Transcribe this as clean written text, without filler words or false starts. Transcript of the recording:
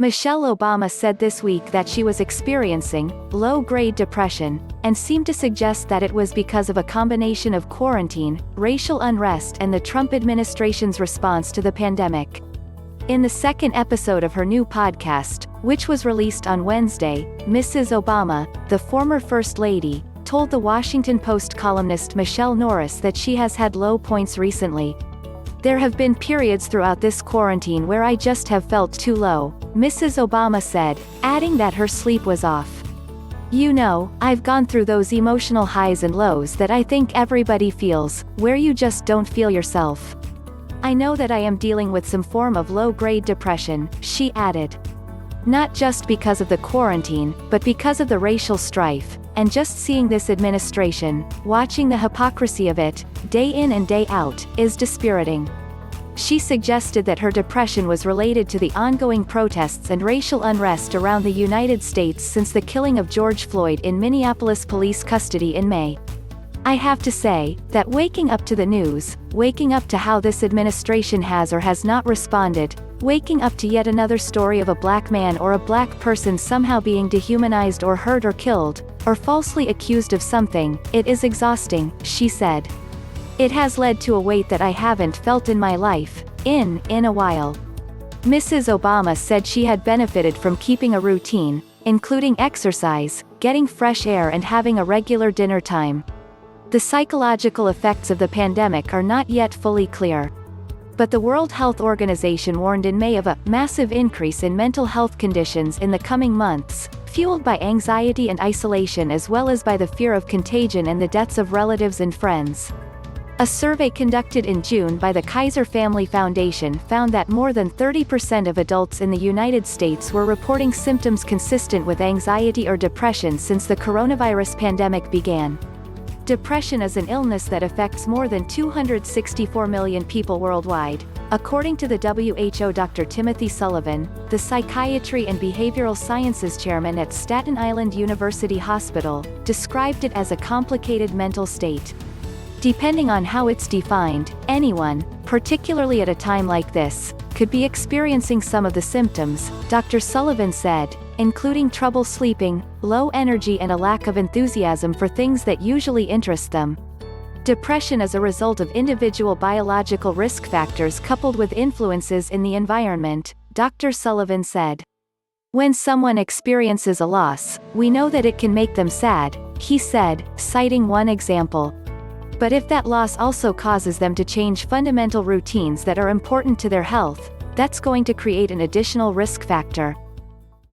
Michelle Obama said this week that she was experiencing low-grade depression, and seemed to suggest that it was because of a combination of quarantine, racial unrest and the Trump administration's response to the pandemic. In the second episode of her new podcast, which was released on Wednesday, Mrs. Obama, the former First Lady, told the Washington Post columnist Michele Norris that she has had low points recently. "There have been periods throughout this quarantine where I just have felt too low," Mrs. Obama said, adding that her sleep was off. "You know, I've gone through those emotional highs and lows that I think everybody feels, where you just don't feel yourself. I know that I am dealing with some form of low-grade depression," she added. "Not just because of the quarantine, but because of the racial strife, and just seeing this administration, watching the hypocrisy of it, day in and day out, is dispiriting." She suggested that her depression was related to the ongoing protests and racial unrest around the United States since the killing of George Floyd in Minneapolis police custody in May. "I have to say, that waking up to the news, waking up to how this administration has or has not responded, waking up to yet another story of a black man or a black person somehow being dehumanized or hurt or killed, or falsely accused of something, it is exhausting," she said. "It has led to a weight that I haven't felt in my life, in a while." Mrs. Obama said she had benefited from keeping a routine, including exercise, getting fresh air and having a regular dinner time. The psychological effects of the pandemic are not yet fully clear. But the World Health Organization warned in May of a massive increase in mental health conditions in the coming months, fueled by anxiety and isolation as well as by the fear of contagion and the deaths of relatives and friends. A survey conducted in June by the Kaiser Family Foundation found that more than 30% of adults in the United States were reporting symptoms consistent with anxiety or depression since the coronavirus pandemic began. Depression is an illness that affects more than 264 million people worldwide. According to the WHO, Dr. Timothy Sullivan, the psychiatry and behavioral sciences chairman at Staten Island University Hospital, described it as a complicated mental state. Depending on how it's defined, anyone, particularly at a time like this, could be experiencing some of the symptoms, Dr. Sullivan said, including trouble sleeping, low energy and a lack of enthusiasm for things that usually interest them. Depression is a result of individual biological risk factors coupled with influences in the environment, Dr. Sullivan said. "When someone experiences a loss, we know that it can make them sad," he said, citing one example. "But if that loss also causes them to change fundamental routines that are important to their health, that's going to create an additional risk factor."